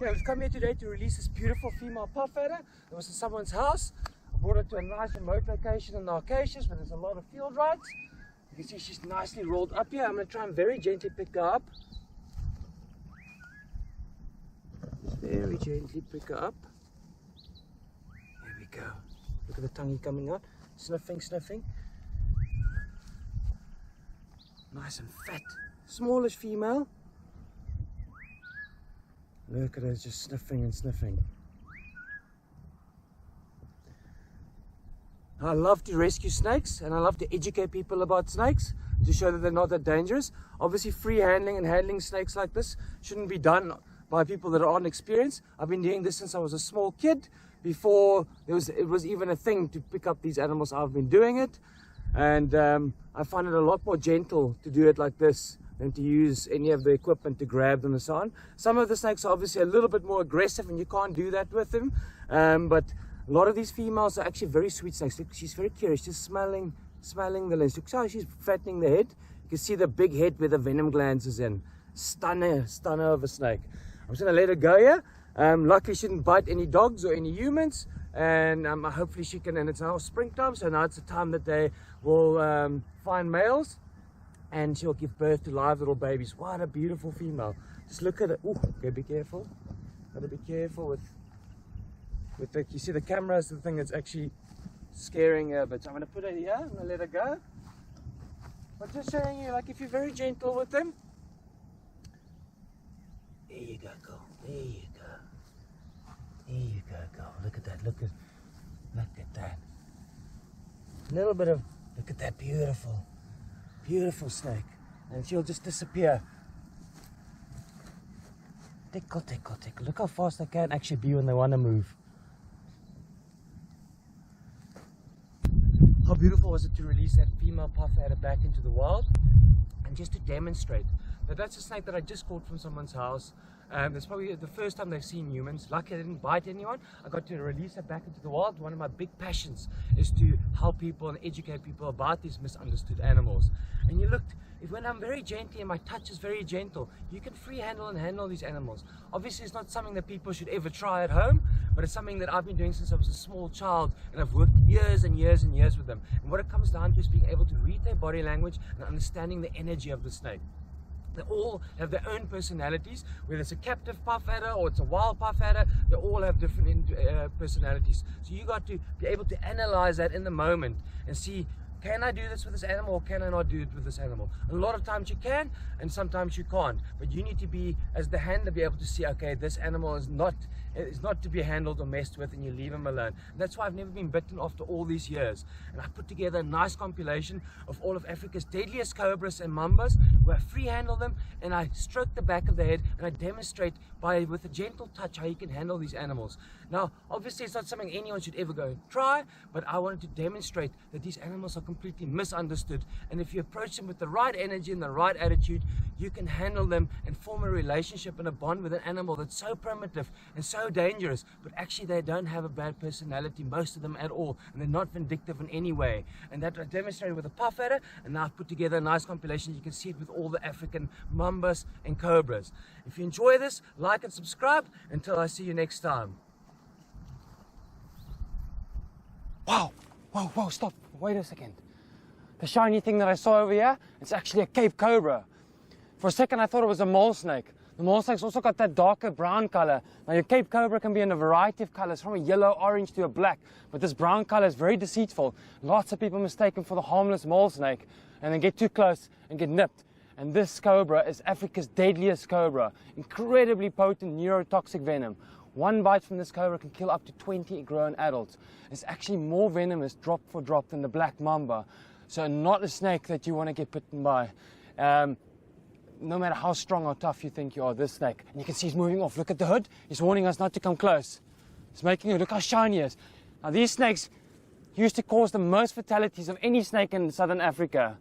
Okay, we've come here today to release this beautiful female puff adder. It was in someone's house. I brought it to a nice remote location in the acacias where there's a lot of field rides. You can see she's nicely rolled up here. I'm going to try and very gently pick her up. Very gently pick her up. There we go. Look at the tongue coming out. Sniffing, sniffing. Nice and fat. Smallish female. Look at her just sniffing and sniffing. I love to rescue snakes and I love to educate people about snakes to show that they're not that dangerous. Obviously free handling and handling snakes like this shouldn't be done by people that aren't experienced. I've been doing this since I was a small kid. Before it was even a thing to pick up these animals, I've been doing it. And I find it a lot more gentle to do it like this than to use any of the equipment to grab them and so on. Some of the snakes are obviously a little bit more aggressive and you can't do that with them. But a lot of these females are actually very sweet snakes. Look, she's very curious, just smelling the lens. Look how she's flattening the head. You can see the big head where the venom glands is in. Stunner of a snake. I'm just going to let her go here. Luckily she didn't bite any dogs or any humans. And hopefully she can, and it's now springtime, so now it's the time that they will find males. And she'll give birth to live little babies. What a beautiful female. Just look at it. Ooh, okay, be careful. Gotta be careful with the, you see the camera is the thing that's actually scaring her. But I'm gonna put her here, I'm gonna let her go. But just showing you, like, if you're very gentle with them. There you go, girl. There you go. There you go, girl. Look at that, look at that. A little bit of, look at that beautiful snake. And she'll just disappear. Tickle, tickle, tickle. Look how fast they can actually be when they want to move. How beautiful was it to release that female puff adder back into the wild? And just to demonstrate that that's a snake that I just caught from someone's house. It's probably the first time they've seen humans. Luckily I didn't bite anyone. I got to release it back into the wild. One of my big passions is to help people and educate people about these misunderstood animals. And you looked, when I'm very gentle and my touch is very gentle, you can free handle these animals. Obviously it's not something that people should ever try at home, but it's something that I've been doing since I was a small child, and I've worked years and years and years with them. And what it comes down to is being able to read their body language and understanding the energy of the snake. They all have their own personalities, whether it's a captive puff adder or it's a wild puff adder, they all have different personalities. So you got to be able to analyze that in the moment and see, can I do this with this animal or can I not do it with this animal? A lot of times you can and sometimes you can't, but you need to be, as the handler, be able to see, okay, this animal is not to be handled or messed with, and you leave him alone. And that's why I've never been bitten after all these years. And I put together a nice compilation of all of Africa's deadliest cobras and mambas, where I free handle them and I stroke the back of the head and I demonstrate with a gentle touch how you can handle these animals. Now, obviously it's not something anyone should ever go and try, but I wanted to demonstrate that these animals are completely misunderstood, and if you approach them with the right energy and the right attitude, you can handle them and form a relationship and a bond with an animal that's so primitive and so dangerous, but actually they don't have a bad personality, most of them at all, and they're not vindictive in any way. And that I demonstrated with a puff adder, and now I've put together a nice compilation. You can see it with all the African mambas and cobras. If you enjoy this, like and subscribe. Until I see you next time. Wow, whoa, whoa, stop, wait a second. The shiny thing that I saw over here, it's actually a Cape cobra. For a second I thought it was a mole snake. The mole snake's also got that darker brown color. Now your Cape cobra can be in a variety of colors, from a yellow, orange to a black, but this brown color is very deceitful. Lots of people mistake him for the harmless mole snake and then get too close and get nipped. And this cobra is Africa's deadliest cobra. Incredibly potent neurotoxic venom. One bite from this cobra can kill up to 20 grown adults. It's actually more venomous drop for drop than the black mamba. So not a snake that you want to get bitten by. No matter how strong or tough you think you are, this snake. And you can see he's moving off. Look at the hood. He's warning us not to come close. He's making it. Look how shiny he is. Now these snakes used to cause the most fatalities of any snake in southern Africa.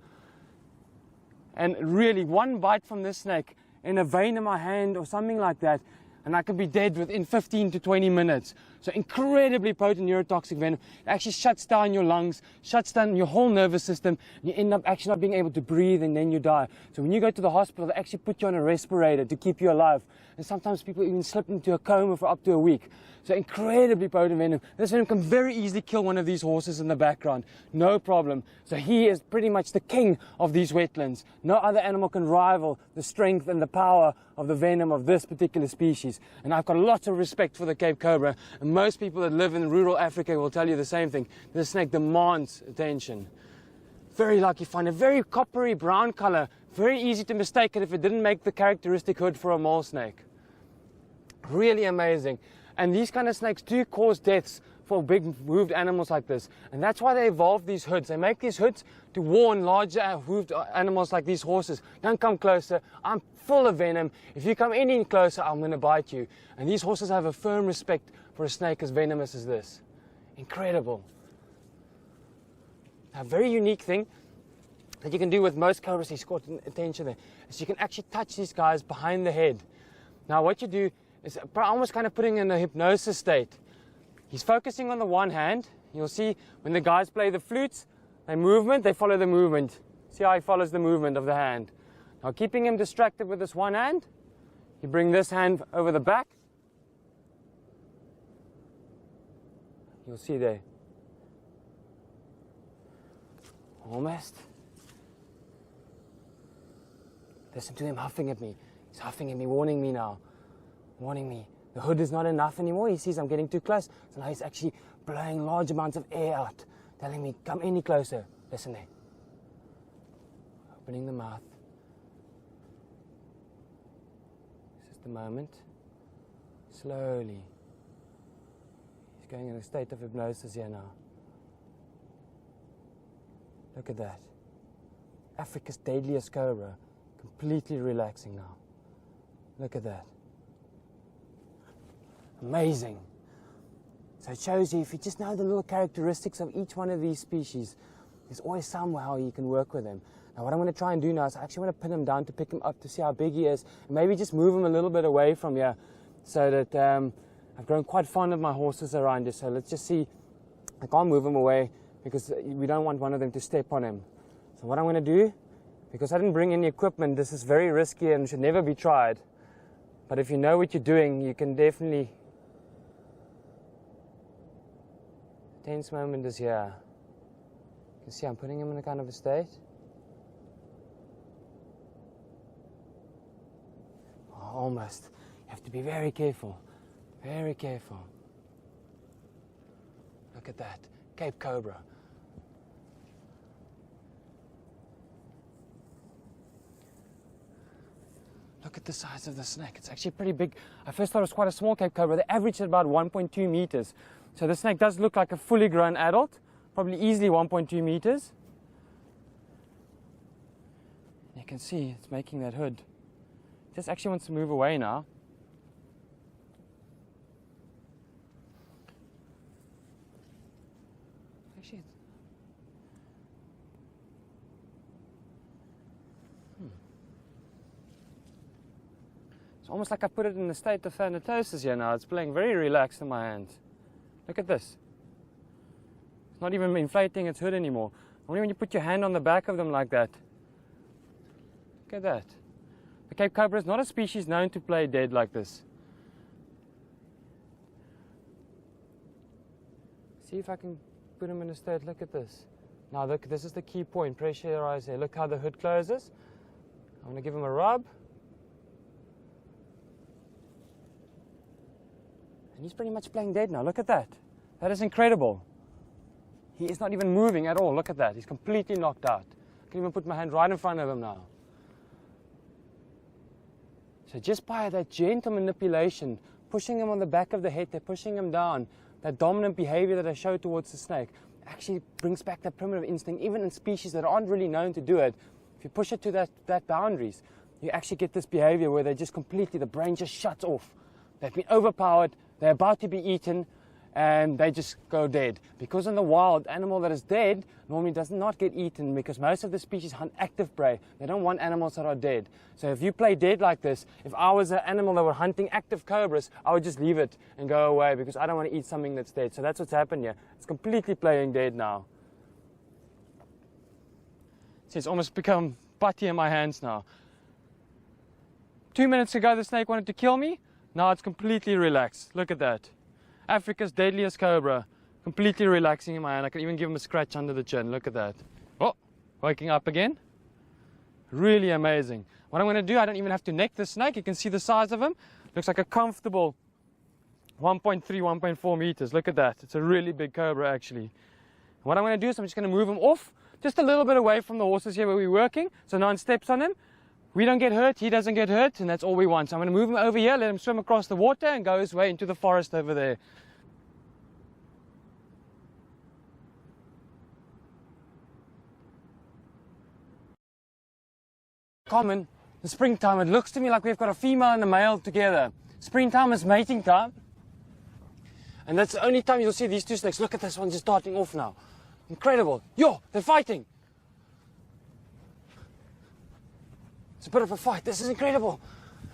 And really, one bite from this snake in a vein in my hand or something like that, and I could be dead within 15 to 20 minutes. So incredibly potent neurotoxic venom. It actually shuts down your lungs, shuts down your whole nervous system. You end up actually not being able to breathe, and then you die. So when you go to the hospital, they actually put you on a respirator to keep you alive. And sometimes people even slip into a coma for up to a week. So incredibly potent venom. This venom can very easily kill one of these horses in the background. No problem. So he is pretty much the king of these wetlands. No other animal can rival the strength and the power of the venom of this particular species. And I've got lots of respect for the Cape Cobra. And most people that live in rural Africa will tell you the same thing. This snake demands attention. Very lucky find. A very coppery brown color. Very easy to mistake it if it didn't make the characteristic hood for a mole snake. Really amazing. And these kind of snakes do cause deaths for big hooved animals like this. And that's why they evolved these hoods. They make these hoods to warn larger hooved animals like these horses. Don't come closer. I'm full of venom. If you come any closer, I'm going to bite you. And these horses have a firm respect for a snake as venomous as this. Incredible. A very unique thing that you can do with most cobras, he's caught attention there, is you can actually touch these guys behind the head. Now what you do is almost kind of putting in a hypnosis state. He's focusing on the one hand. You'll see when the guys play the flutes, they follow the movement. See how he follows the movement of the hand. Now keeping him distracted with this one hand, you bring this hand over the back. You'll see there. Almost. Listen to him huffing at me. He's huffing at me, warning me now. Warning me. The hood is not enough anymore. He sees I'm getting too close. So now he's actually blowing large amounts of air out, telling me, come any closer. Listen there. Opening the mouth. This is the moment. Slowly. He's going in a state of hypnosis here now. Look at that. Africa's deadliest cobra. Completely relaxing now. Look at that. Amazing. So it shows you, if you just know the little characteristics of each one of these species, there's always somehow you can work with them. Now what I'm going to try and do now is I actually want to pin him down to pick him up to see how big he is, and maybe just move him a little bit away from here, so that I've grown quite fond of my horses around here. So let's just see. I can't move him away because we don't want one of them to step on him. So what I'm going to do, because I didn't bring any equipment, this is very risky and should never be tried. But if you know what you're doing, you can definitely... Tense moment is here. You can see I'm putting him in a kind of a state. Oh, almost. You have to be very careful. Very careful. Look at that. Cape Cobra. Look at the size of the snake. It's actually pretty big. I first thought it was quite a small Cape Cobra. They average at about 1.2 meters. So the snake does look like a fully grown adult, probably easily 1.2 meters. You can see it's making that hood. It just actually wants to move away now. Actually, it's almost like I put it in a state of thanatosis here now. It's playing very relaxed in my hands. Look at this. It's not even inflating its hood anymore. Only when you put your hand on the back of them like that. Look at that. The Cape Cobra is not a species known to play dead like this. See if I can put him in a state. Look at this. Now look, this is the key point. Pressure your eyes there. Look how the hood closes. I'm going to give him a rub. And he's pretty much playing dead now. Look at that. That is incredible. He is not even moving at all. Look at that. He's completely knocked out. I can even put my hand right in front of him now. So just by that gentle manipulation, pushing him on the back of the head, they're pushing him down, that dominant behavior that I showed towards the snake actually brings back that primitive instinct, even in species that aren't really known to do it. If you push it to that boundaries, you actually get this behavior where they just completely, the brain just shuts off. They've been overpowered, they're about to be eaten, and they just go dead. Because in the wild, animal that is dead normally does not get eaten, because most of the species hunt active prey. They don't want animals that are dead. So if you play dead like this, if I was an animal that were hunting active cobras, I would just leave it and go away, because I don't want to eat something that's dead. So that's what's happened here. It's completely playing dead now. See, it's almost become putty in my hands now. 2 minutes ago the snake wanted to kill me. Now it's completely relaxed. Look at that. Africa's deadliest cobra, completely relaxing in my hand. I can even give him a scratch under the chin. Look at that. Oh, waking up again. Really amazing. What I'm going to do, I don't even have to neck the snake. You can see the size of him. Looks like a comfortable 1.3, 1.4 meters. Look at that. It's a really big cobra actually. What I'm going to do is I'm just going to move him off just a little bit away from the horses here where we're working. So no one steps on him. We don't get hurt, he doesn't get hurt, and that's all we want. So I'm going to move him over here, let him swim across the water and go his way into the forest over there. Common, the springtime, it looks to me like we've got a female and a male together. Springtime is mating time. And that's the only time you'll see these two snakes. Look at this one just starting off now. Incredible. Yo, they're fighting. It's a bit of a fight. This is incredible.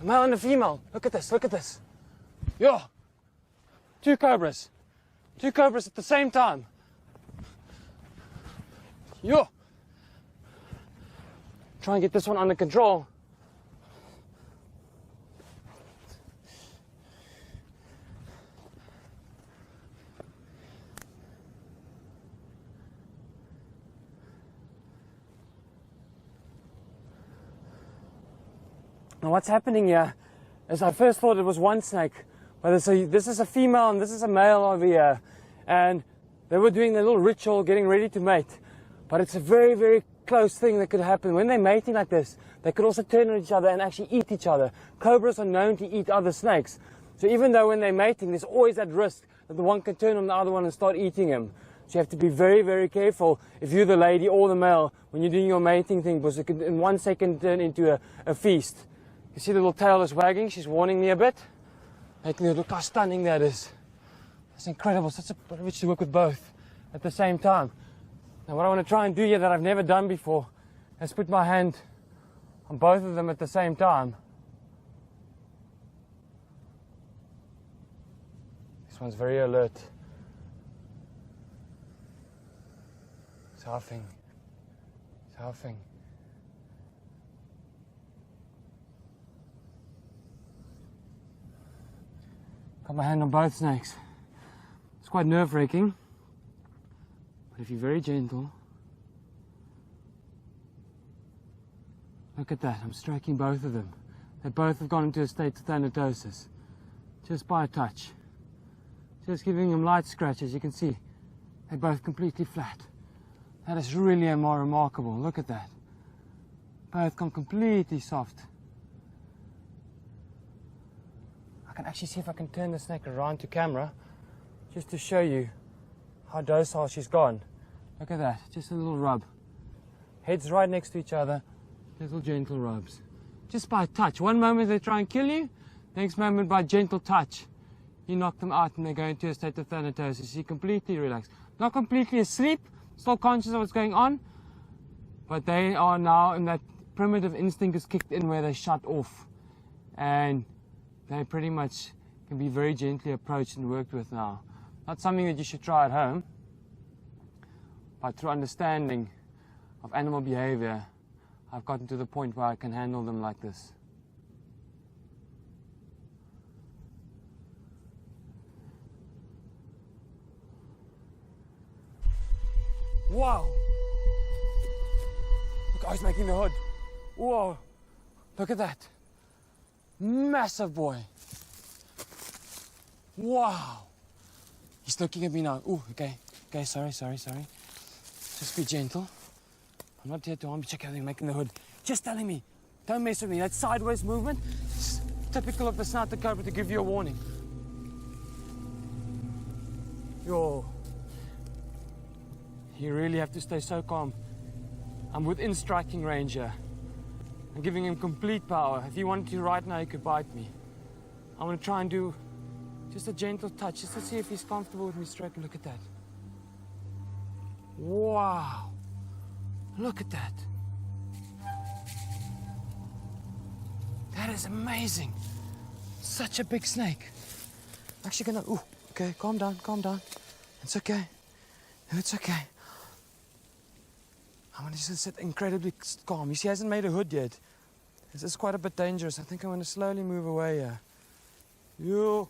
A male and a female. Look at this. Look at this. Yo. Two cobras. Two cobras at the same time. Yo. Try and get this one under control. Now what's happening here is I first thought it was one snake, but this is a female and this is a male over here, and they were doing their little ritual getting ready to mate. But it's a very, very close thing that could happen. When they're mating like this, they could also turn on each other and actually eat each other. Cobras are known to eat other snakes. So even though when they're mating, there's always that risk that the one can turn on the other one and start eating him. So you have to be very, very careful if you're the lady or the male when you're doing your mating thing, because it could in 1 second turn into a feast. You see the little tail is wagging, she's warning me a bit. Look how stunning that is. That's incredible, such a privilege to work with both at the same time. Now what I want to try and do here that I've never done before is put my hand on both of them at the same time. This one's very alert. It's huffing. It's huffing. Got my hand on both snakes. It's quite nerve-wracking, but if you're very gentle, look at that, I'm stroking both of them. They both have gone into a state of thanatosis, just by a touch. Just giving them light scratches, you can see, they're both completely flat. That is really more remarkable, look at that. Both gone completely soft. I can actually see if I can turn the snake around to camera just to show you how docile she's gone. Look at that, just a little rub. Heads right next to each other, little gentle rubs. Just by a touch. One moment they try and kill you, next moment by gentle touch, you knock them out and they go into a state of thanatosis. You're completely relaxed. Not completely asleep, still conscious of what's going on, but they are now in that primitive instinct is kicked in where they shut off. And they pretty much can be very gently approached and worked with now. Not something that you should try at home, but through understanding of animal behavior, I've gotten to the point where I can handle them like this. Wow! Look how he's making the hood. Whoa! Look at that. Massive boy. Wow. He's looking at me now. Ooh, okay. Okay, sorry. Just be gentle. I'm not here to harm you. Check out him making the hood. Just telling me. Don't mess with me. That sideways movement is typical of the snout cobra to give you a warning. Yo. You really have to stay so calm. I'm within striking range here. I'm giving him complete power. If he wanted to right now, he could bite me. I'm going to try and do Just a gentle touch, just to see if he's comfortable with me stroking. Look at that. Wow. Look at that. That is amazing. Such a big snake. Actually gonna, ooh, okay, calm down, calm down. It's okay. It's okay. I'm gonna just sit incredibly calm. You see, he hasn't made a hood yet. This is quite a bit dangerous. I think I'm gonna slowly move away here. You.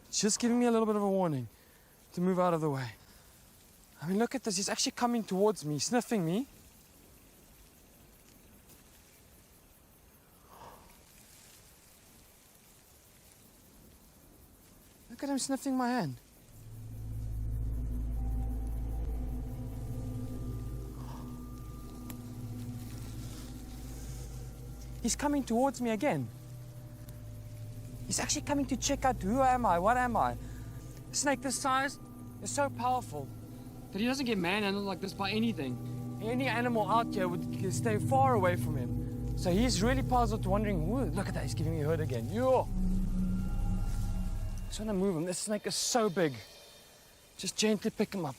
It's just giving me a little bit of a warning to move out of the way. I mean, look at this. He's actually coming towards me, sniffing me. Look at him sniffing my hand. He's coming towards me again. He's actually coming to check out who am I, what am I. A snake this size is so powerful that he doesn't get manhandled like this by anything. Any animal out here would stay far away from him. So he's really puzzled, wondering, look at that, he's giving me a hood again. Yo! I just want to move him. This snake is so big. Just gently pick him up.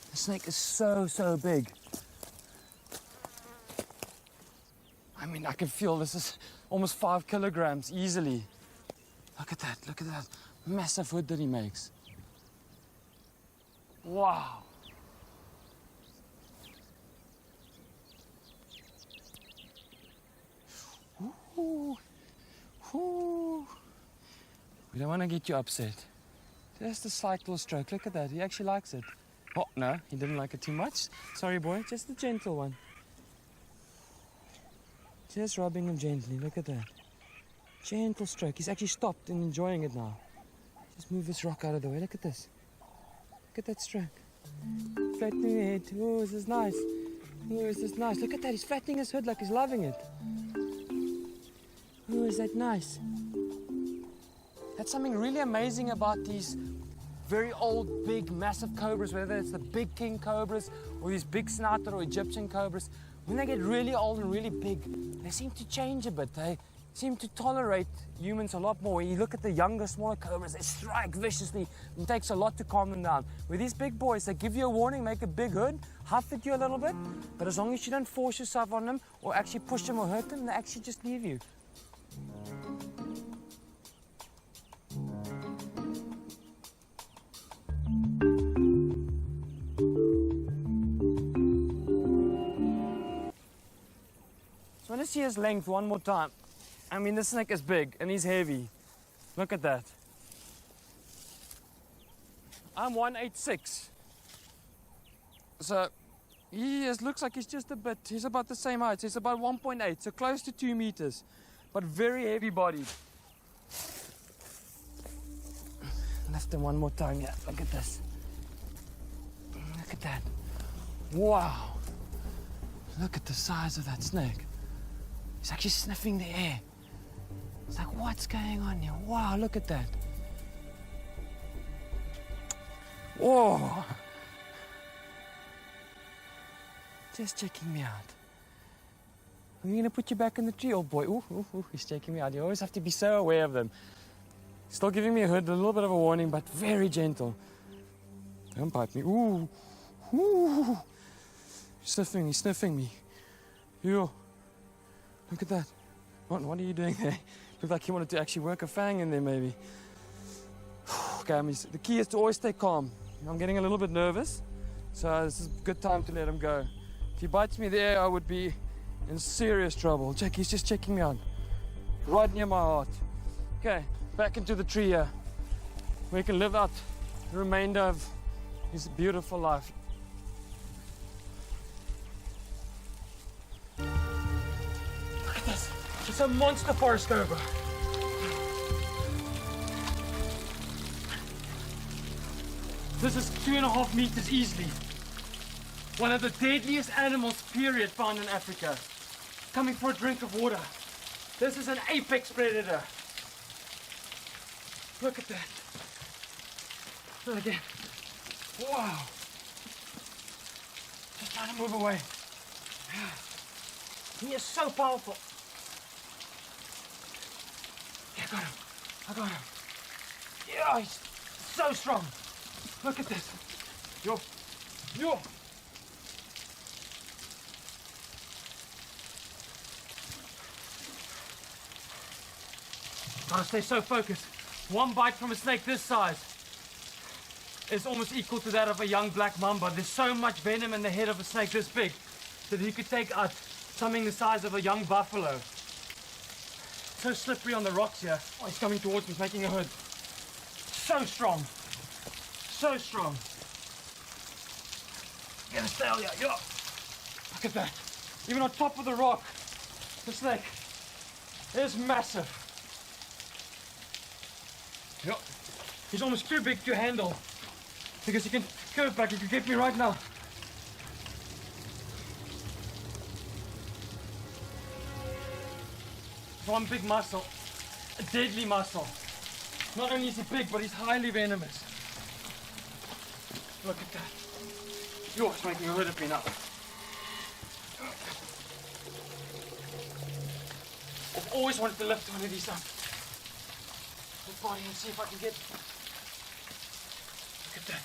The snake is so big. I mean, I can feel this is almost 5 kilograms easily. Look at that massive hood that he makes. Wow. Ooh. Ooh. We don't want to get you upset. Just a slight little stroke. Look at that. He actually likes it. Oh, no, he didn't like it too much. Sorry, boy. Just a gentle one. Just rubbing him gently. Look at that. Gentle stroke. He's actually stopped and enjoying it now. Just move this rock out of the way. Look at this. Look at that stroke. Flattening the head. Oh, this is nice. Oh, this is nice. Look at that. He's flattening his hood like he's loving it. Oh, is that nice? That's something really amazing about these very old, big, massive cobras, whether it's the big king cobras or these big snouted or Egyptian cobras. When they get really old and really big, they seem to change a bit. They seem to tolerate humans a lot more. When you look at the younger, smaller cobras, they strike viciously. It takes a lot to calm them down. With these big boys, they give you a warning, make a big hood, huff at you a little bit, but as long as you don't force yourself on them or actually push them or hurt them, they actually just leave you. I want to see his length one more time. I mean, this snake is big and he's heavy. Look at that. I'm 186. So he looks like he's just a bit, he's about the same height. So he's about 1.8, so close to 2 meters, but very heavy bodied. Lift him one more time, yeah. Look at this. Look at that. Wow. Look at the size of that snake. He's actually sniffing the air. It's like, what's going on here? Wow, look at that. Whoa. Just checking me out. Are you going to put you back in the tree, old boy? Ooh, he's checking me out. You always have to be so aware of them. Still giving me a hood, a little bit of a warning, but very gentle. Don't bite me. Ooh. He's sniffing me. Yo. Look at that. What are you doing there? Looked like he wanted to actually work a fang in there, maybe. Okay, the key is to always stay calm. I'm getting a little bit nervous, so this is a good time to let him go. If he bites me there, I would be in serious trouble. Check, he's just checking me out. Right near my heart. Okay, back into the tree here. We can live out the remainder of his beautiful life. It's a monster forest cobra. This is 2.5 meters easily. One of the deadliest animals, period, found in Africa. Coming for a drink of water. This is an apex predator. Look at that. And again. Wow. Just trying to move away. He is so powerful. got him. I got him. Yeah, he's so strong. Look at this. Yo. Gotta stay so focused. One bite from a snake this size is almost equal to that of a young black mamba. There's so much venom in the head of a snake this big that he could take out something the size of a young buffalo. So slippery on the rocks here. Oh, he's coming towards me, he's making a hood. So strong. So strong. Get a stay here. Yeah. Look at that. Even on top of the rock, the snake is massive. Yeah. He's almost too big to handle because he can curve back. He can get me right now. One big muscle, a deadly muscle. Not only is he big, but he's highly venomous. Look at that. Yo, it's making a hood of me now. I've always wanted to lift one of these up. The body and see if I can get. Look at that.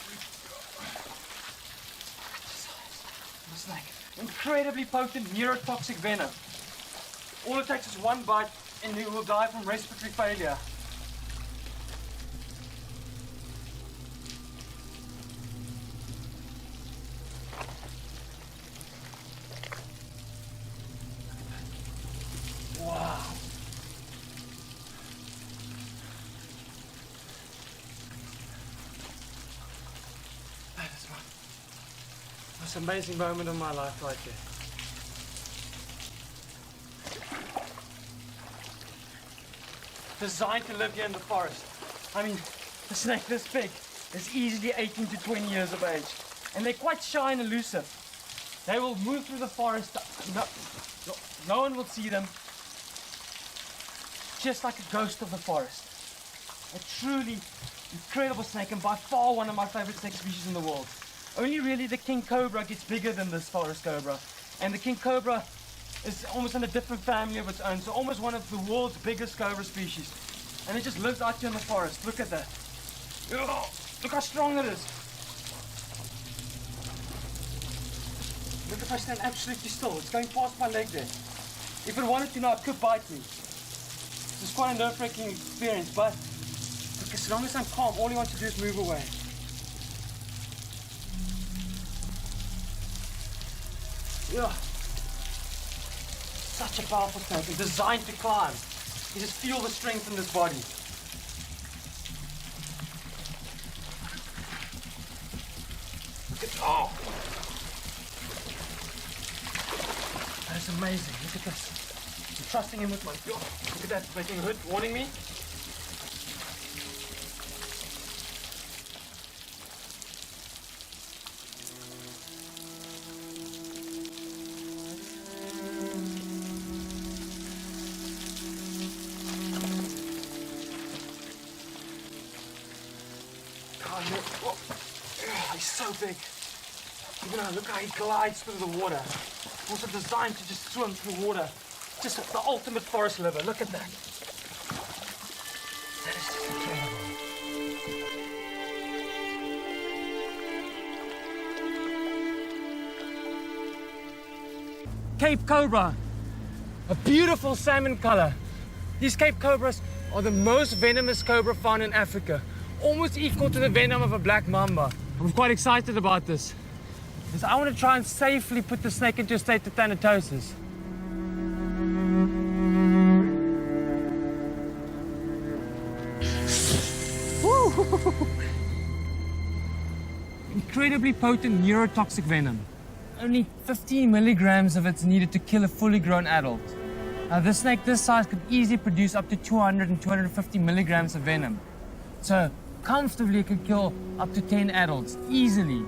It's like incredibly potent neurotoxic venom. All it takes is one bite and you will die from respiratory failure. Wow. That is one. Most amazing moment of my life right there. Designed to live here in the forest. I mean, a snake this big is easily 18 to 20 years of age. And they're quite shy and elusive. They will move through the forest. No one will see them. Just like a ghost of the forest. A truly incredible snake, and by far one of my favorite snake species in the world. Only really the king cobra gets bigger than this forest cobra. And the king cobra is almost in a different family of its own, so almost one of the world's biggest cobra species. And it just lives out here in the forest. Look at that. Oh, look how strong it is. Look, if I stand absolutely still, it's going past my leg there. If it wanted to now, it could bite me. It's quite a nerve-wracking experience, but look, as long as I'm calm, all you want to do is move away. Yeah. Such a powerful snake, and designed to climb. You just feel the strength in this body. Look at, oh! That is amazing, look at this. I'm trusting him with my, oh, look at that, making a hood, warning me. Oh, he's so big. Even though, look how he glides through the water. Also designed to just swim through water. Just the ultimate forest liver. Look at that. That is just incredible. Cape Cobra. A beautiful salmon color. These Cape Cobras are the most venomous cobra found in Africa. Almost equal to the venom of a black mamba. I'm quite excited about this, because I want to try and safely put the snake into a state of thanatosis. Incredibly potent neurotoxic venom. Only 15 milligrams of it's needed to kill a fully grown adult. Now, this snake this size could easily produce up to 200 and 250 milligrams of venom. So comfortably it could kill up to 10 adults easily.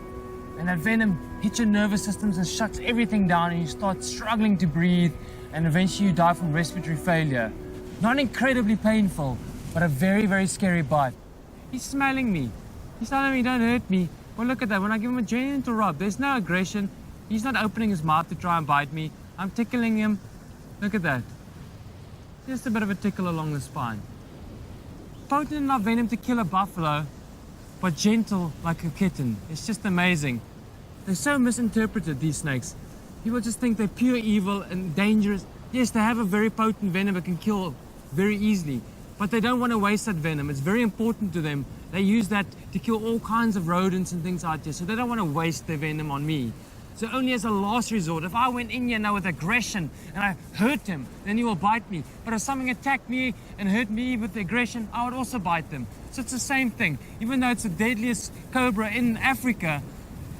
And that venom hits your nervous systems and shuts everything down, and you start struggling to breathe, and eventually you die from respiratory failure. Not incredibly painful, but a very, very scary bite. He's smelling me. He's telling me, don't hurt me. Well, look at that. When I give him a gentle rub, there's no aggression. He's not opening his mouth to try and bite me. I'm tickling him. Look at that. Just a bit of a tickle along the spine. potent enough venom to kill a buffalo, but gentle like a kitten. It's just amazing. They're so misinterpreted, these snakes. People just think they're pure evil and dangerous. Yes, they have a very potent venom that can kill very easily, but they don't want to waste that venom. It's very important to them. They use that to kill all kinds of rodents and things out there, so they don't want to waste their venom on me. So only as a last resort, if I went in here now with aggression and I hurt him, then he will bite me. But if something attacked me and hurt me with aggression, I would also bite them. So it's the same thing. Even though it's the deadliest cobra in Africa,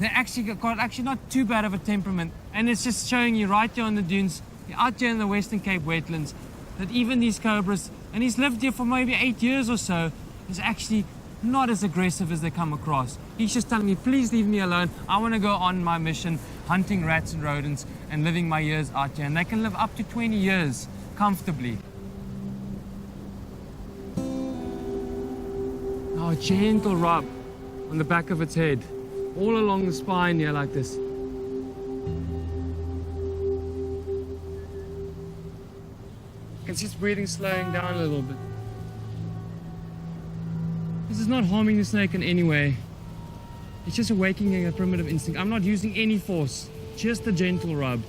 they're actually not too bad of a temperament. And it's just showing you right here on the dunes, out here in the Western Cape wetlands, that even these cobras, and he's lived here for maybe 8 years or so, is actually not as aggressive as they come across. He's just telling me, please leave me alone. I want to go on my mission, hunting rats and rodents and living my years out here. And they can live up to 20 years comfortably. Oh, a gentle rub on the back of its head, all along the spine here like this. You can see its breathing slowing down a little bit. This is not harming the snake in any way. It's just awakening a primitive instinct. I'm not using any force, just a gentle rub.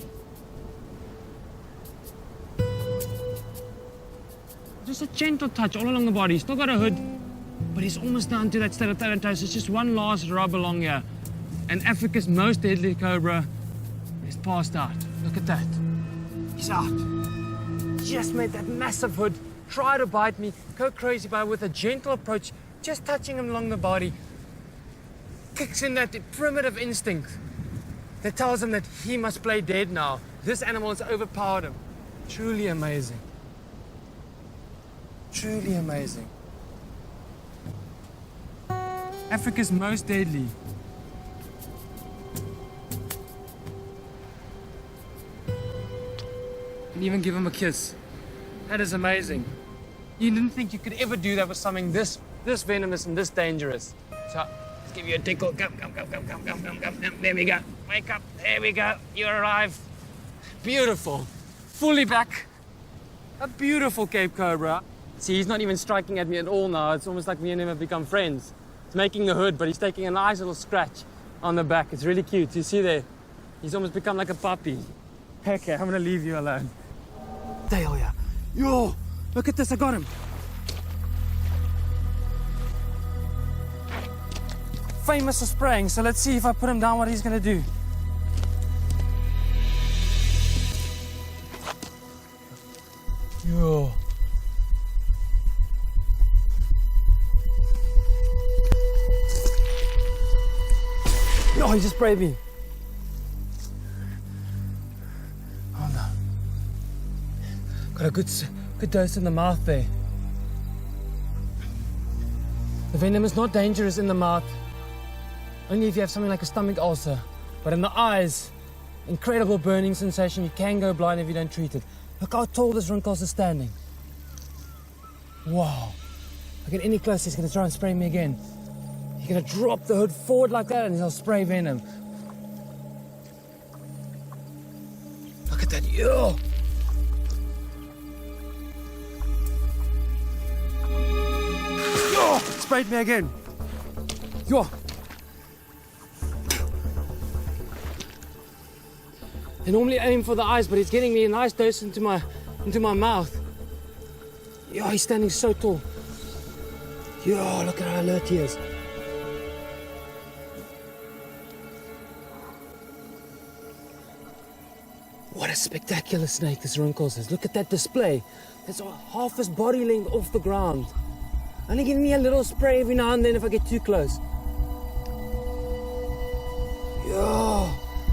Just a gentle touch all along the body. He's still got a hood, but he's almost down to that state of thanatosis. Just one last rub along here. And Africa's most deadly cobra is passed out. Look at that. He's out. Just made that massive hood, try to bite me, go crazy, but with a gentle approach, just touching him along the body, kicks in that primitive instinct that tells him that he must play dead now. This animal has overpowered him. Truly amazing. Truly amazing. Africa's most deadly. And even give him a kiss. That is amazing. You didn't think you could ever do that with something this venomous and this dangerous. So, let's give you a tickle. Come. There we go. Wake up. There we go. You arrived. Beautiful. Fully back. A beautiful Cape Cobra. See, he's not even striking at me at all now. It's almost like me and him have become friends. He's making the hood, but he's taking a nice little scratch on the back. It's really cute. You see there? He's almost become like a puppy. Okay, I'm gonna leave you alone. Dahlia. Yo, look at this, I got him. Famous for spraying, so let's see if I put him down what he's gonna do. Yo. Oh, he just sprayed me. Oh no. Got a good dose in the mouth there. The venom is not dangerous in the mouth, only if you have something like a stomach ulcer. But in the eyes, incredible burning sensation. You can go blind if you don't treat it. Look how tall this wrinkles is standing. Wow. If I get any closer, he's gonna try and spray me again. He's gonna drop the hood forward like that and he'll spray venom. Look at that, yo! Yo! Sprayed me again. Yo! I normally aim for the eyes, but he's getting me a nice dose into my mouth. Yo, he's standing so tall. Yo, look at how alert he is. What a spectacular snake this Wrinkles is. Look at that display. That's half his body length off the ground. Only giving me a little spray every now and then if I get too close. Yo.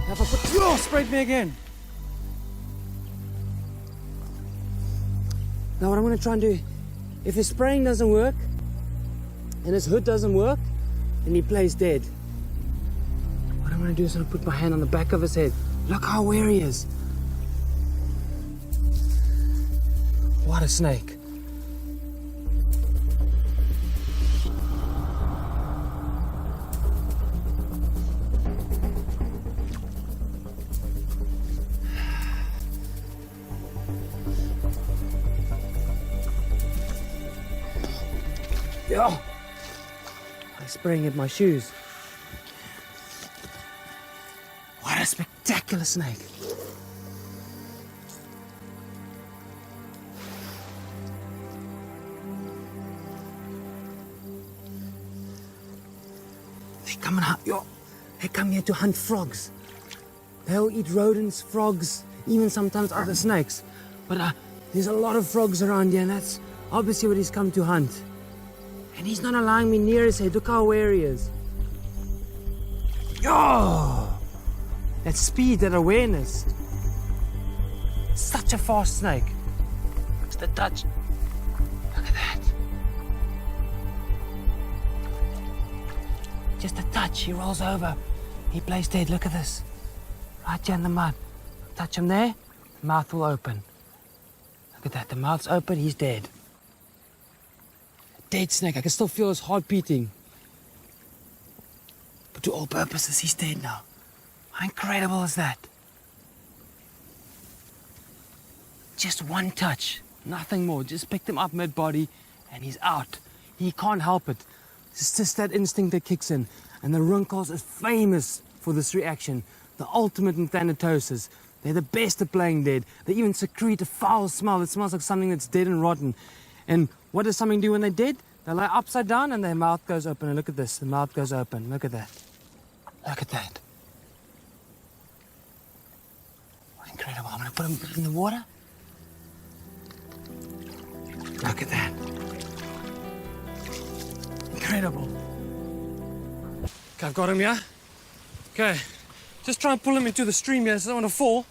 Now if I put... Yo, sprayed me again. Now what I'm going to try and do, if his spraying doesn't work, and his hood doesn't work, then he plays dead. What I'm going to do is I'm going to put my hand on the back of his head. Look how aware he is. What a snake. Yeah. I'm spraying at my shoes. What a spectacular snake. They come here to hunt frogs. They'll eat rodents, frogs, even sometimes other snakes. But there's a lot of frogs around here, and that's obviously what he's come to hunt. And he's not allowing me near his head. Look how aware he is. Yo! That speed, that awareness. Such a fast snake. Just a touch. Look at that. Just a touch, he rolls over. He plays dead, look at this. Right here in the mud. Touch him there, the mouth will open. Look at that, the mouth's open, he's dead. A dead snake, I can still feel his heart beating. But to all purposes, he's dead now. How incredible is that? Just one touch, nothing more. Just picked him up mid-body and he's out. He can't help it. It's just that instinct that kicks in. And the Runkels is famous for this reaction. The ultimate in thanatosis. They're the best at playing dead. They even secrete a foul smell. It smells like something that's dead and rotten. And what does something do when they're dead? They lie upside down and their mouth goes open. And look at this, the mouth goes open. Look at that. Look at that. Incredible. I'm gonna put him in the water. Look at that. Incredible. Okay, I've got him here. Okay, just try and pull him into the stream here so I don't want to fall.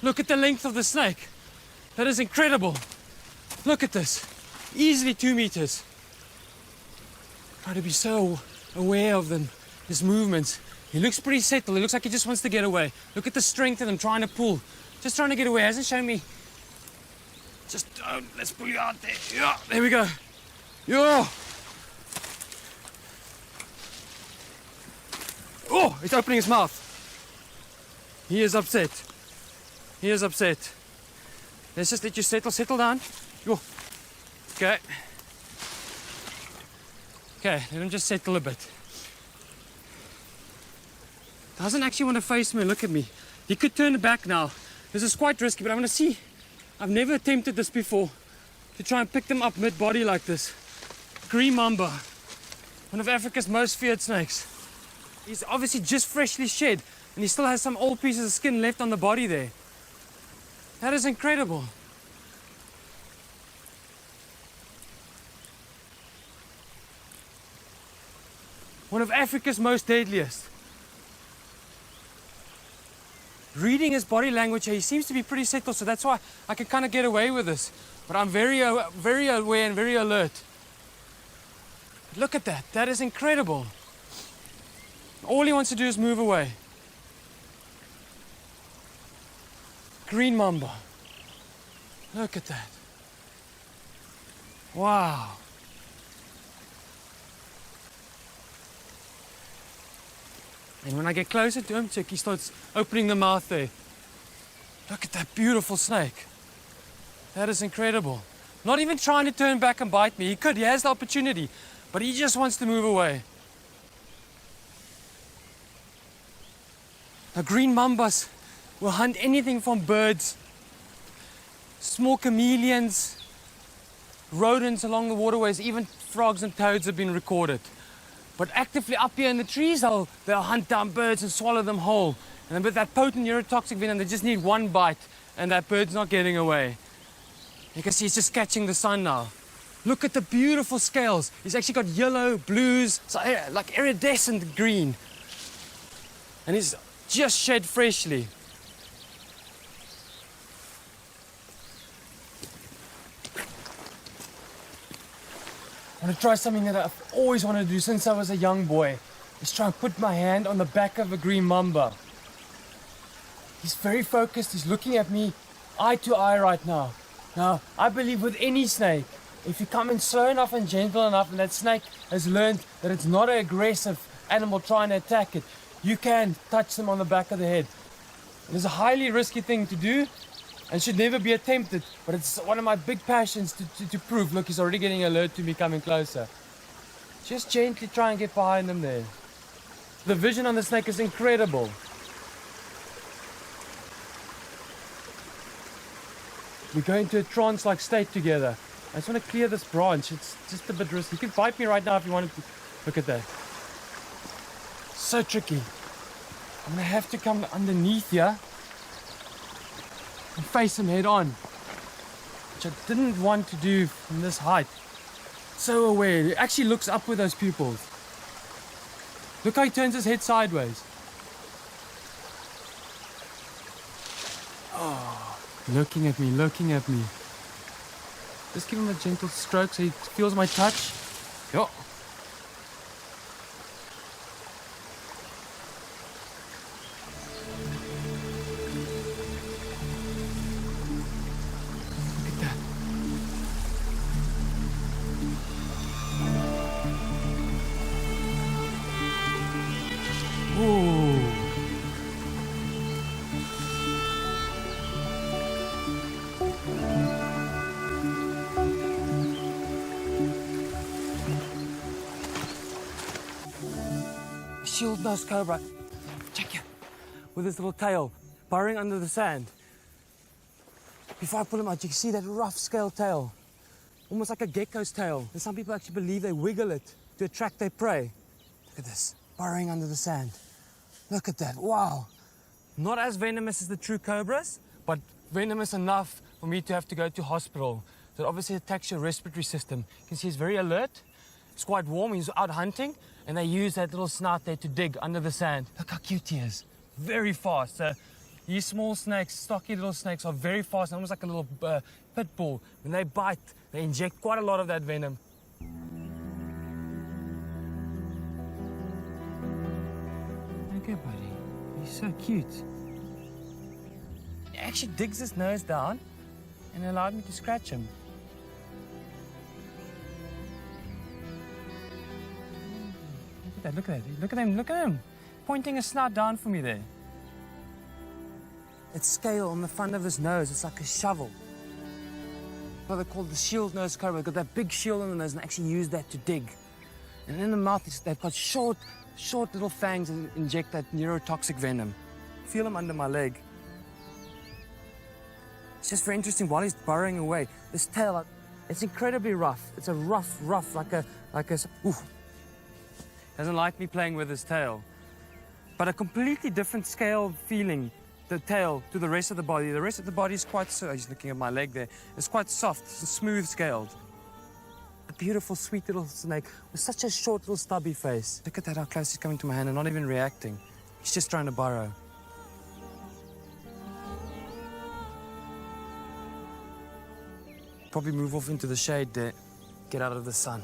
Look at the length of the snake. That is incredible. Look at this. Easily 2 meters. Try to be so aware of his movements. He looks pretty settled. He looks like he just wants to get away. Look at the strength of him trying to pull. Just trying to get away. Hasn't shown me. Just let's pull you out there. Yeah, there we go. Yeah. Oh, it's opening his mouth. He is upset. He is upset. Let's just let you settle down. Yo. Okay. Okay, let him just settle a bit. Doesn't actually want to face me and look at me. He could turn back now. This is quite risky, but I'm going to see. I've never attempted this before. To try and pick them up mid-body like this. Green mamba. One of Africa's most feared snakes. He's obviously just freshly shed. And he still has some old pieces of skin left on the body there. That is incredible. One of Africa's most deadliest. Reading his body language, he seems to be pretty settled, so that's why I can kind of get away with this. But I'm very aware and very alert. Look at that. That is incredible. All he wants to do is move away. Green mamba. Look at that. Wow. And when I get closer to him, check, he starts opening the mouth there. Look at that beautiful snake. That is incredible. Not even trying to turn back and bite me. He could, he has the opportunity, but he just wants to move away. Now, green mambas will hunt anything from birds, small chameleons, rodents along the waterways, even frogs and toads have been recorded. But actively up here in the trees, they'll hunt down birds and swallow them whole. And with that potent neurotoxic venom, they just need one bite and that bird's not getting away. You can see he's just catching the sun now. Look at the beautiful scales. He's actually got yellow, blues, so like iridescent green. And he's just shed freshly. I'm gonna try something that I've always wanted to do since I was a young boy. Is try and put my hand on the back of a green mamba. He's very focused, he's looking at me eye to eye right now. Now, I believe with any snake, if you come in slow enough and gentle enough and that snake has learned that it's not an aggressive animal trying to attack it, you can touch them on the back of the head. It is a highly risky thing to do, and should never be attempted. But it's one of my big passions to prove. Look, he's already getting alert to me coming closer. Just gently try and get behind him there. The vision on the snake is incredible. We go into a trance-like state together. I just want to clear this branch. It's just a bit risky. He can bite me right now if you wanted to. Look at that. So tricky. I'm going to have to come underneath here and face him head on, which I didn't want to do from this height. So aware. He actually looks up with those pupils. Look how he turns his head sideways. Oh, looking at me, looking at me. Just give him a gentle stroke so he feels my touch. Yo. Shield-nosed cobra, check it, with his little tail burrowing under the sand. Before I pull him out, you can see that rough scale tail, almost like a gecko's tail. And some people actually believe they wiggle it to attract their prey. Look at this, burrowing under the sand. Look at that, wow. Not as venomous as the true cobras, but venomous enough for me to have to go to hospital. So it obviously attacks your respiratory system. You can see he's very alert. It's quite warm, he's out hunting, and they use that little snout there to dig under the sand. Look how cute he is. Very fast. So these small snakes, stocky little snakes, are very fast, almost like a little pit bull. When they bite, they inject quite a lot of that venom. Okay, buddy. He's so cute. He actually digs his nose down and allowed me to scratch him. Look at that, look at him, look at him. Pointing his snout down for me there. Its scale on the front of his nose, it's like a shovel. What they're called the shield-nosed cobra. They've got that big shield on the nose and actually use that to dig. And in the mouth, they've got short little fangs and inject that neurotoxic venom. Feel him under my leg. It's just very interesting while he's burrowing away. This tail, it's incredibly rough. It's a rough, like a, ooh. Doesn't like me playing with his tail. But a completely different scale feeling, the tail, to the rest of the body. The rest of the body is quite, he's looking at my leg there, it's quite soft, it's smooth scaled. A beautiful, sweet little snake with such a short little stubby face. Look at that, how close he's coming to my hand and not even reacting. He's just trying to burrow. Probably move off into the shade there, get out of the sun.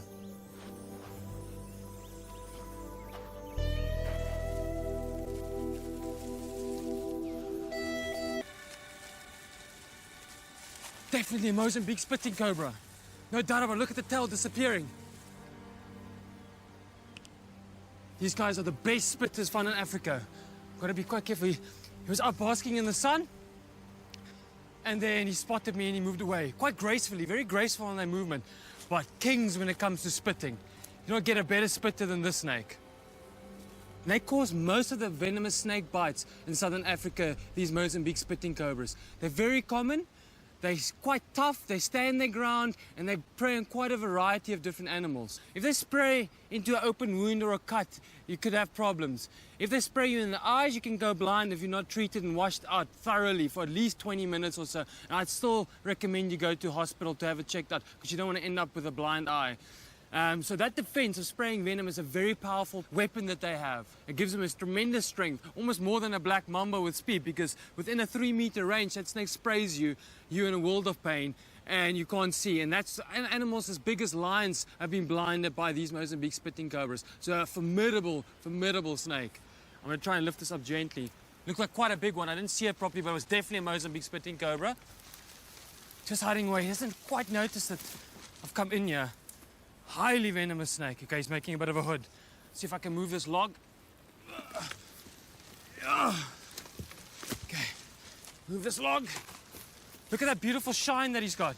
Definitely a Mozambique spitting cobra. No doubt about it. Look at the tail disappearing. These guys are the best spitters found in Africa. Gotta be quite careful. He was out basking in the sun, and then he spotted me and he moved away. Quite gracefully, very graceful on their movement. But kings when it comes to spitting. You don't get a better spitter than this snake. They cause most of the venomous snake bites in southern Africa, these Mozambique spitting cobras. They're very common. They're quite tough, they stand their ground, and they prey on quite a variety of different animals. If they spray into an open wound or a cut, you could have problems. If they spray you in the eyes, you can go blind if you're not treated and washed out thoroughly for at least 20 minutes or so. And I'd still recommend you go to hospital to have it checked out, because you don't want to end up with a blind eye. So that defense of spraying venom is a very powerful weapon that they have. It gives them a tremendous strength, almost more than a black mamba with speed, because within a 3-meter range, that snake sprays you, you're in a world of pain and you can't see. And that's animals as big as lions have been blinded by these Mozambique spitting cobras. So a formidable, formidable snake. I'm going to try and lift this up gently. Looks like quite a big one. I didn't see it properly, but it was definitely a Mozambique spitting cobra. Just hiding away. He hasn't quite noticed that I've come in here. Highly venomous snake. Okay, he's making a bit of a hood. Let's see if I can move this log. Okay, move this log. Look at that beautiful shine that he's got.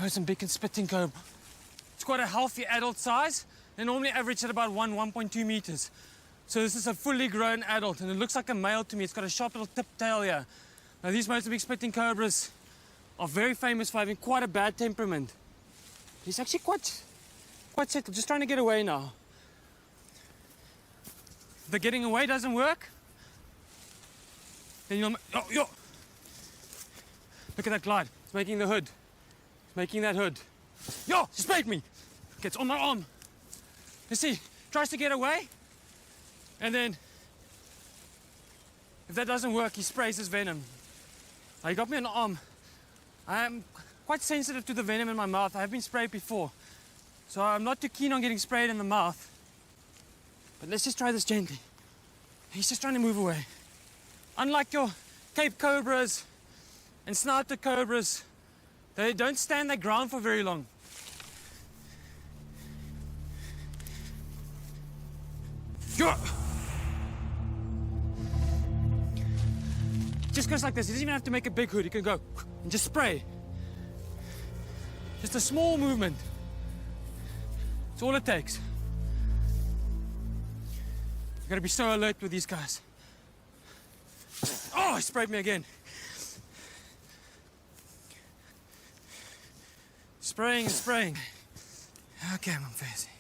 Mozambique spitting cobra. It's quite a healthy adult size. They normally average at about 1.2 meters. So this is a fully grown adult, and it looks like a male to me. It's got a sharp little tip tail here. Now these Mozambique spitting cobras are very famous for having quite a bad temperament. He's actually quite settled, just trying to get away now. If the getting away doesn't work, then you'll... Oh, yo! Look at that glide. It's making the hood. It's making that hood. Yo! She sprayed me! Okay, it's on my arm. You see, tries to get away, and then if that doesn't work, he sprays his venom. Now, he got me on the arm. I am quite sensitive to the venom in my mouth. I have been sprayed before, so I'm not too keen on getting sprayed in the mouth. But let's just try this gently. He's just trying to move away. Unlike your Cape cobras and snouted cobras, they don't stand their ground for very long. Just goes like this. He doesn't even have to make a big hood. He can go and just spray. Just a small movement. That's all it takes. You've got to be so alert with these guys. Oh, he sprayed me again. Spraying and spraying. Okay, I'm facing.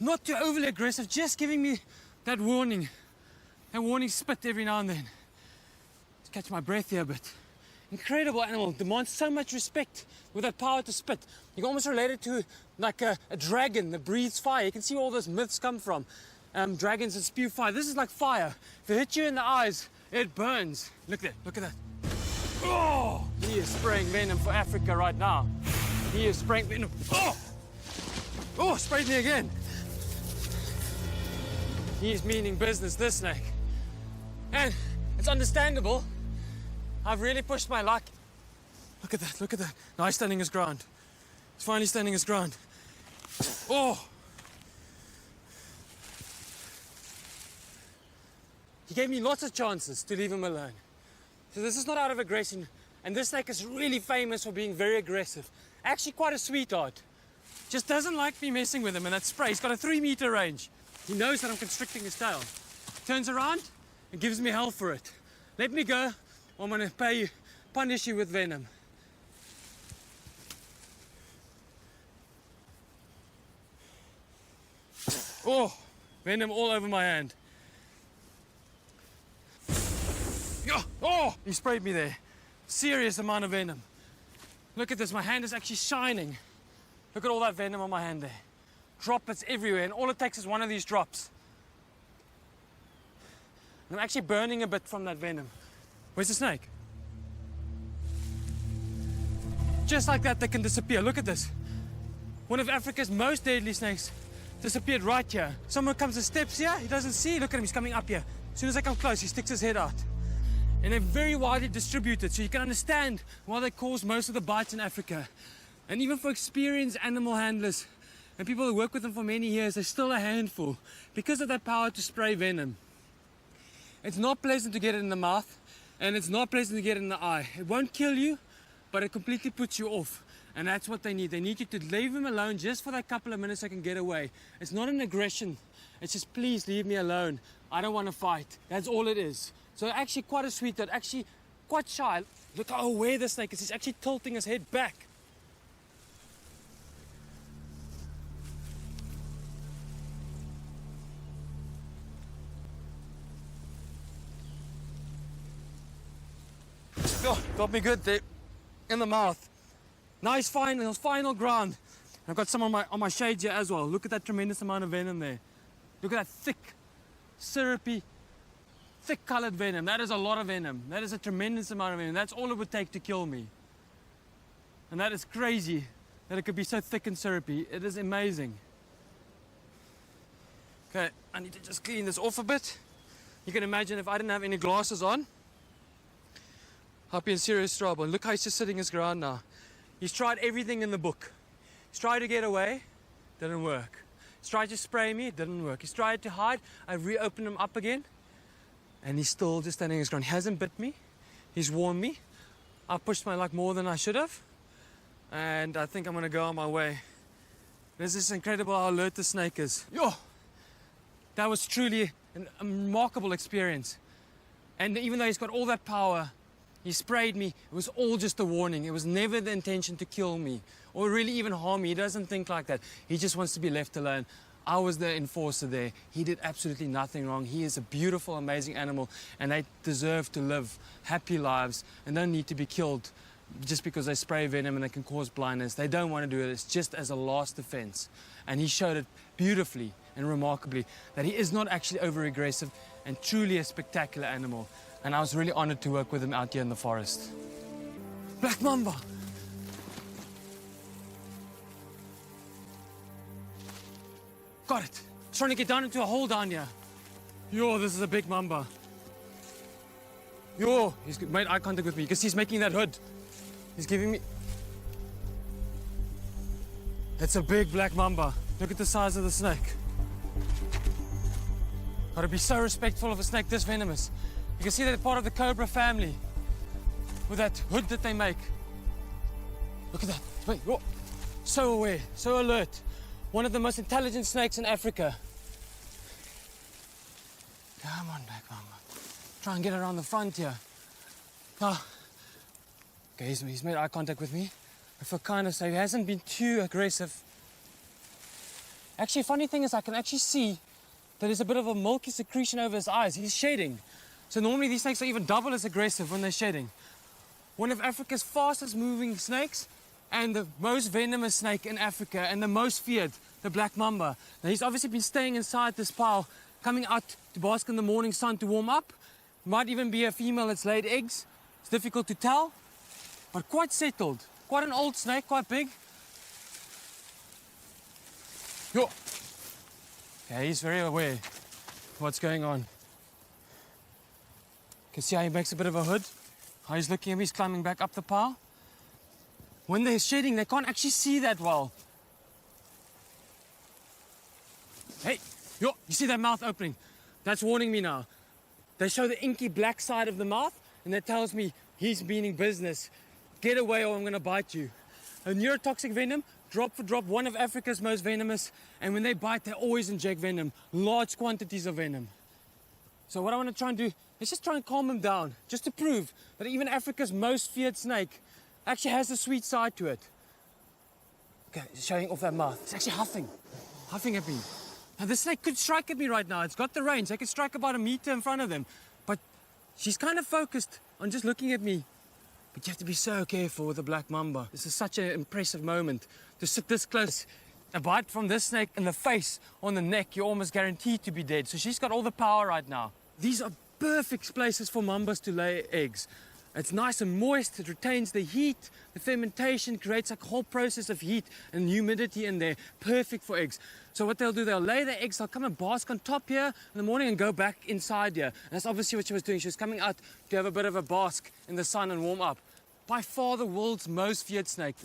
Not too overly aggressive, just giving me that warning spit every now and then. Just catch my breath here a bit. Incredible animal, demands so much respect with that power to spit. You can almost relate it to like a dragon that breathes fire. You can see where all those myths come from. Dragons that spew fire. This is like fire. If it hits you in the eyes, it burns. Look there, look at that. Oh, he is spraying venom for Africa right now. He is spraying venom. Oh, sprayed me again. He's meaning business, this snake. And it's understandable. I've really pushed my luck. Look at that, look at that. Now he's standing his ground. He's finally standing his ground. Oh! He gave me lots of chances to leave him alone. So this is not out of aggression. And this snake is really famous for being very aggressive. Actually quite a sweetheart. Just doesn't like me messing with him, and that spray. He's got a 3-meter range. He knows that I'm constricting his tail. Turns around and gives me hell for it. Let me go, or I'm going to punish you with venom. Oh, venom all over my hand. Oh, he sprayed me there. Serious amount of venom. Look at this, my hand is actually shining. Look at all that venom on my hand there. Droplets everywhere, and all it takes is one of these drops. And I'm actually burning a bit from that venom. Where's the snake? Just like that, they can disappear. Look at this. One of Africa's most deadly snakes disappeared right here. Someone comes and steps here, he doesn't see. Look at him, he's coming up here. As soon as I come close, he sticks his head out. And they're very widely distributed, so you can understand why they cause most of the bites in Africa. And even for experienced animal handlers and people who work with them for many years, they're still a handful because of that power to spray venom. It's not pleasant to get it in the mouth, and it's not pleasant to get it in the eye. It won't kill you, but it completely puts you off. And that's what they need. They need you to leave them alone just for that couple of minutes so I can get away. It's not an aggression. It's just, please leave me alone. I don't want to fight. That's all it is. So actually quite a sweetheart, actually quite shy. Look how aware the snake is. He's actually tilting his head back. Oh, got me good there in the mouth. Now he's fine in his final ground. I've got some on my shades here as well. Look at that tremendous amount of venom there. Look at that thick, syrupy, thick colored venom. That is a lot of venom. That is a tremendous amount of venom. That's all it would take to kill me. And that is crazy that it could be so thick and syrupy. It is amazing. Okay, I need to just clean this off a bit. You can imagine if I didn't have any glasses on, I'd be in serious trouble. And look how he's just sitting his ground now. He's tried everything in the book. He's tried to get away, didn't work. He's tried to spray me, it didn't work. He's tried to hide, I reopened him up again. And he's still just standing his ground. He hasn't bit me, he's warned me. I pushed my luck more than I should have. And I think I'm gonna go on my way. This is incredible how alert the snake is. Yo! That was truly a remarkable experience. And even though he's got all that power, he sprayed me, it was all just a warning. It was never the intention to kill me or really even harm me. He doesn't think like that. He just wants to be left alone. I was the enforcer there. He did absolutely nothing wrong. He is a beautiful, amazing animal, and they deserve to live happy lives and don't need to be killed just because they spray venom and they can cause blindness. They don't want to do it. It's just as a last defense. And he showed it beautifully and remarkably that he is not actually over-aggressive and truly a spectacular animal. And I was really honored to work with him out here in the forest. Black mamba! Got it. He's trying to get down into a hole down here. Yo, this is a big mamba. Yo, he's made eye contact with me because he's making that hood. He's giving me... It's a big black mamba. Look at the size of the snake. Gotta be so respectful of a snake this venomous. You can see they're part of the cobra family with that hood that they make. Look at that. Wait, oh. So aware, so alert. One of the most intelligent snakes in Africa. Come on, black mamba. Try and get around the front here. Ah. Okay, he's made eye contact with me. I feel kind of safe. He hasn't been too aggressive. Actually, funny thing is I can actually see that there's a bit of a milky secretion over his eyes. He's shedding. So normally these snakes are even double as aggressive when they're shedding. One of Africa's fastest moving snakes and the most venomous snake in Africa and the most feared, the black mamba. Now he's obviously been staying inside this pile, coming out to bask in the morning sun to warm up. Might even be a female that's laid eggs. It's difficult to tell, but quite settled. Quite an old snake, quite big. Yo. Okay, he's very aware of what's going on. You can see how he makes a bit of a hood. How he's looking at me, he's climbing back up the pile. When they're shedding, they can't actually see that well. Hey, yo, you see that mouth opening? That's warning me now. They show the inky black side of the mouth, and that tells me he's meaning business. Get away or I'm gonna bite you. A neurotoxic venom, drop for drop, one of Africa's most venomous, and when they bite, they always inject venom, large quantities of venom. So what I want to try and do is just try and calm him down, just to prove that even Africa's most feared snake actually has a sweet side to it. Okay, he's showing off that mouth. It's actually huffing at me. Now this snake could strike at me right now. It's got the range. I could strike about a meter in front of them. But she's kind of focused on just looking at me. But you have to be so careful with the black mamba. This is such an impressive moment to sit this close. A bite from this snake in the face, on the neck, you're almost guaranteed to be dead. So she's got all the power right now. These are perfect places for mambas to lay eggs. It's nice and moist, it retains the heat, the fermentation creates a whole process of heat and humidity in there, perfect for eggs. So what they'll do, they'll lay their eggs, they'll come and bask on top here in the morning and go back inside here. And that's obviously what she was doing. She was coming out to have a bit of a bask in the sun and warm up. By far the world's most feared snake.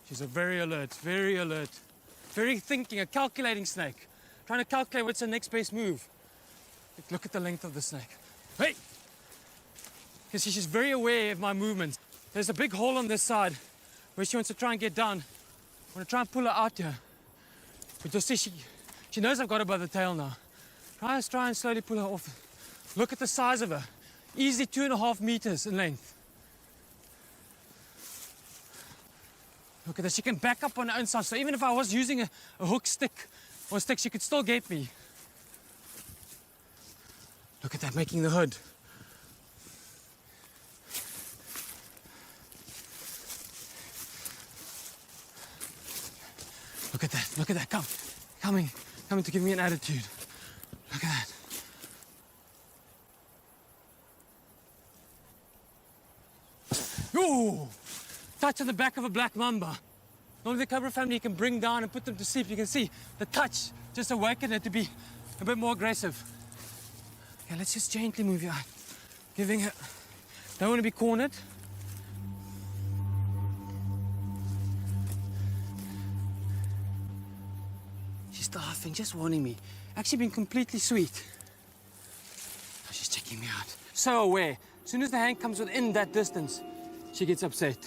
She's a very alert, very thinking, a calculating snake. Trying to calculate what's the next best move. Look at the length of the snake. Hey! You can see she's very aware of my movements. There's a big hole on this side where she wants to try and get down. I'm gonna try and pull her out here. But you'll see she knows I've got her by the tail now. Try and slowly pull her off. Look at the size of her. Easily 2.5 meters in length. Look at this, she can back up on her own side. So even if I was using a hook stick or a stick, she could still get me. Look at that, making the hood. Look at that, coming to give me an attitude. Look at that. Ooh! Touch on the back of a black mamba. Only the cobra family you can bring down and put them to sleep. You can see the touch just awakened it to be a bit more aggressive. Okay, let's just gently move you out. Giving her, don't want to be cornered. She's just laughing, just warning me. Actually been completely sweet. Oh, she's checking me out. So aware. As soon as the hand comes within that distance, she gets upset.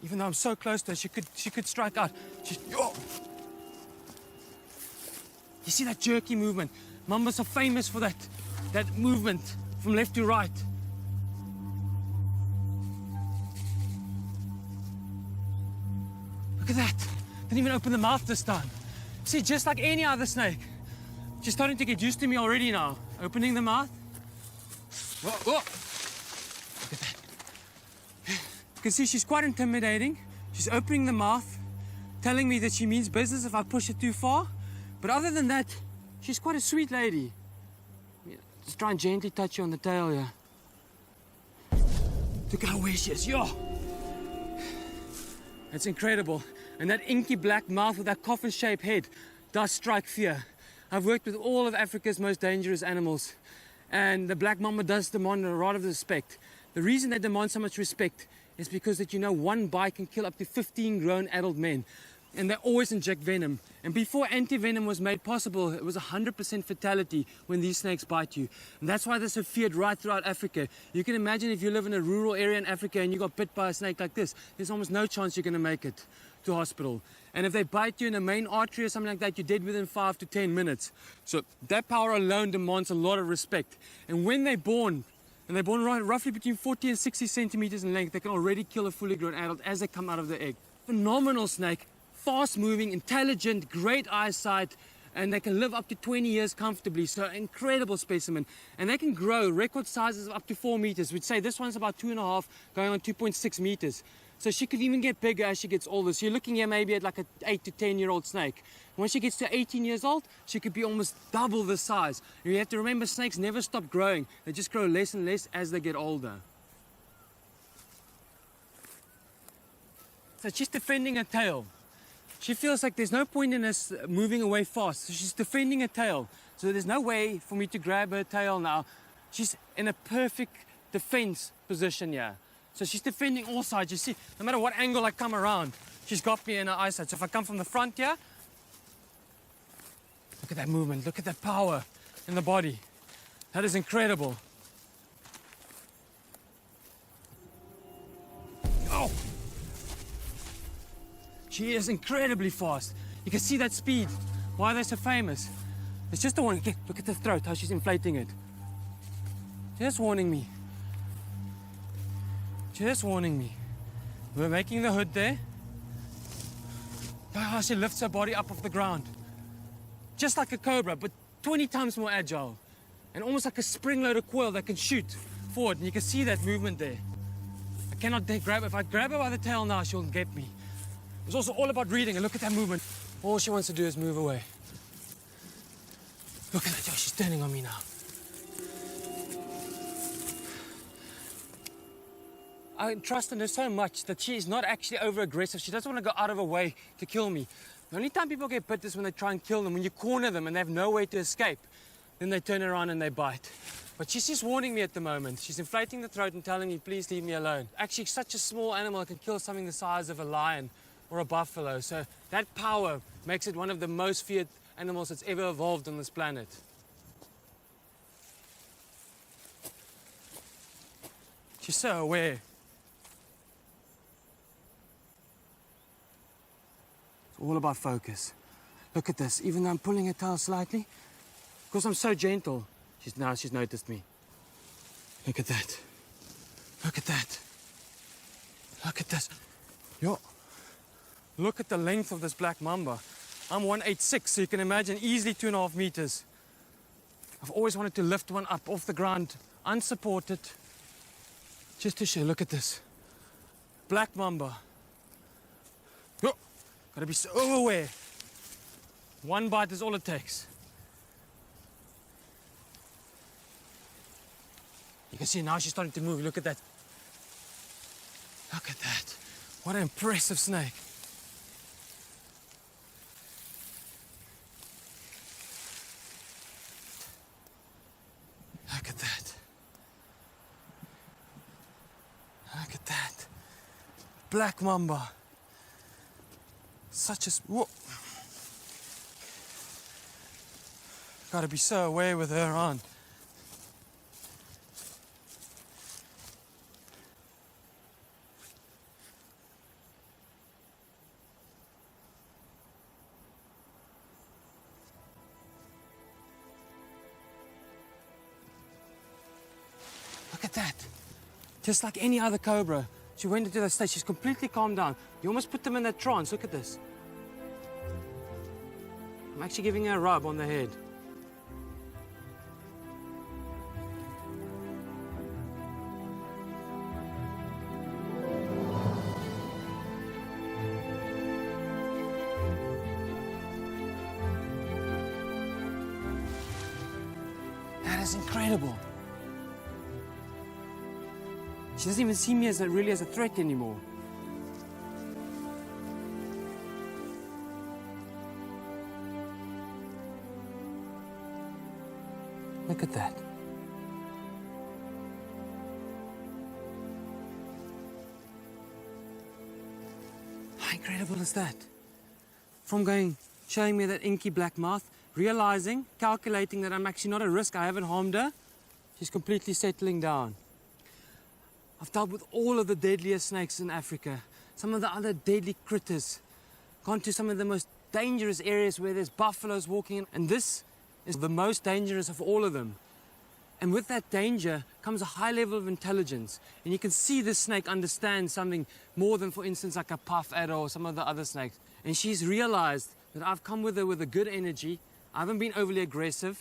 Even though I'm so close to her, she could strike out. Oh. You see that jerky movement? Mambas are famous for that movement from left to right. Look at that. Didn't even open the mouth this time. See, just like any other snake. She's starting to get used to me already now. Opening the mouth. Whoa, whoa. Look at that. You can see she's quite intimidating. She's opening the mouth, telling me that she means business if I push it too far. But other than that, she's quite a sweet lady. Just try and gently touch you on the tail here. Look how aware she is. Yo! It's incredible. And that inky black mouth with that coffin-shaped head does strike fear. I've worked with all of Africa's most dangerous animals, and the black mamba does demand a lot of respect. The reason they demand so much respect is because that, you know, one bite can kill up to 15 grown adult men. And they always inject venom. And before anti-venom was made possible, it was 100% fatality when these snakes bite you. And that's why they're so feared right throughout Africa. You can imagine if you live in a rural area in Africa and you got bit by a snake like this, there's almost no chance you're going to make it to hospital. And if they bite you in a main artery or something like that, you're dead within 5 to 10 minutes. So that power alone demands a lot of respect. And when they're born, and they're born roughly between 40 and 60 centimeters in length, they can already kill a fully grown adult as they come out of the egg. Phenomenal snake. Fast-moving, intelligent, great eyesight, and they can live up to 20 years comfortably. So incredible specimen. And they can grow record sizes of up to 4 meters. We'd say this one's about 2.5, going on 2.6 meters. So she could even get bigger as she gets older. So you're looking here maybe at like an 8 to 10-year-old snake. When she gets to 18 years old, she could be almost double the size. And you have to remember, snakes never stop growing. They just grow less and less as they get older. So she's defending her tail. She feels like there's no point in us moving away fast, so she's defending her tail. So there's no way for me to grab her tail now. She's in a perfect defense position here. So she's defending all sides. You see, no matter what angle I come around, she's got me in her eyesight. So if I come from the front here, look at that movement, look at that power in the body. That is incredible. Oh! She is incredibly fast. You can see that speed. Why are they so famous? It's just a warning. Look at the throat, how she's inflating it. Just warning me. Just warning me. We're making the hood there. Look how she lifts her body up off the ground. Just like a cobra, but 20 times more agile. And almost like a spring-loaded coil that can shoot forward. And you can see that movement there. I cannot grab her. If I grab her by the tail now, she'll get me. It's also all about reading, and look at that movement. All she wants to do is move away. Look at that, Josh, she's turning on me now. I trust in her so much that she is not actually over-aggressive. She doesn't want to go out of her way to kill me. The only time people get bit is when they try and kill them, when you corner them and they have no way to escape. Then they turn around and they bite. But she's just warning me at the moment. She's inflating the throat and telling me, please leave me alone. Actually, such a small animal can kill something the size of a lion or a buffalo. So that power makes it one of the most feared animals that's ever evolved on this planet. She's so aware. It's all about focus. Look at this. Even though I'm pulling her tail slightly, because I'm so gentle, she's noticed me. Look at that. Look at that. Look at this. Yo. Look at the length of this black mamba. I'm 186, so you can imagine easily 2.5 meters. I've always wanted to lift one up off the ground, unsupported, just to show. Look at this. Black mamba. Oh, gotta be so aware. One bite is all it takes. You can see now she's starting to move. Look at that. Look at that. What an impressive snake. Look at that. Look at that. Black mamba. Such a... Whoa. Gotta be so aware with her on. Look at that. Just like any other cobra. She went into that state. She's completely calmed down. You almost put them in that trance. Look at this. I'm actually giving her a rub on the head. That is incredible. She doesn't even see me as really as a threat anymore. Look at that. How incredible is that? From showing me that inky black mouth, realizing, calculating that I'm actually not at risk, I haven't harmed her, she's completely settling down. I've dealt with all of the deadliest snakes in Africa, some of the other deadly critters, gone to some of the most dangerous areas where there's buffaloes walking in, and this is the most dangerous of all of them. And with that danger comes a high level of intelligence, and you can see this snake understands something more than, for instance, like a puff adder or some of the other snakes. And she's realized that I've come with her with a good energy, I haven't been overly aggressive,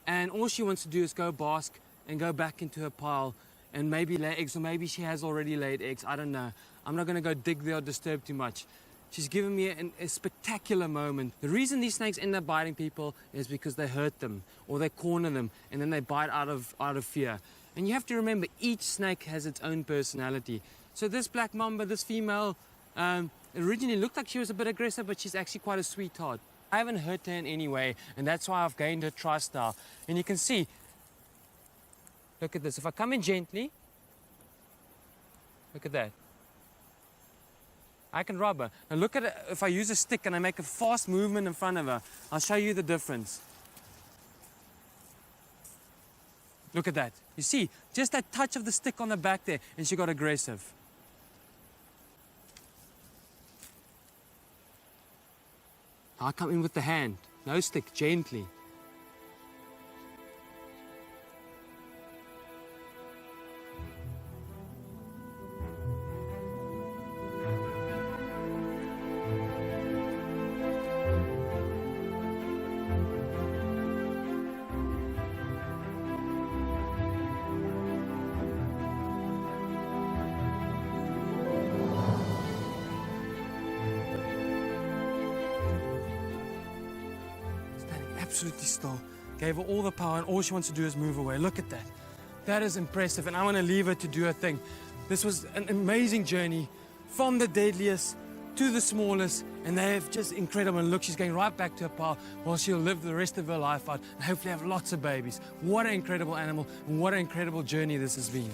and all she wants to do is go bask and go back into her pile and maybe lay eggs, or maybe she has already laid eggs, I don't know. I'm not going to go dig there or disturb too much. She's given me a spectacular moment. The reason these snakes end up biting people is because they hurt them or they corner them and then they bite out of fear. And you have to remember, each snake has its own personality. So this black mamba, this female, originally looked like she was a bit aggressive, but she's actually quite a sweetheart. I haven't hurt her in any way, and that's why I've gained her trust now. And you can see, look at this. If I come in gently, look at that. I can rub her. Now look at it. If I use a stick and I make a fast movement in front of her, I'll show you the difference. Look at that. You see, just that touch of the stick on the back there, and she got aggressive. I come in with the hand, no stick, gently. Absolutely still. Gave her all the power, and all she wants to do is move away. Look at that. That is impressive, and I want to leave her to do her thing. This was an amazing journey from the deadliest to the smallest, and they have just incredible. And look, she's going right back to her pile while she'll live the rest of her life out and hopefully have lots of babies. What an incredible animal, and what an incredible journey this has been.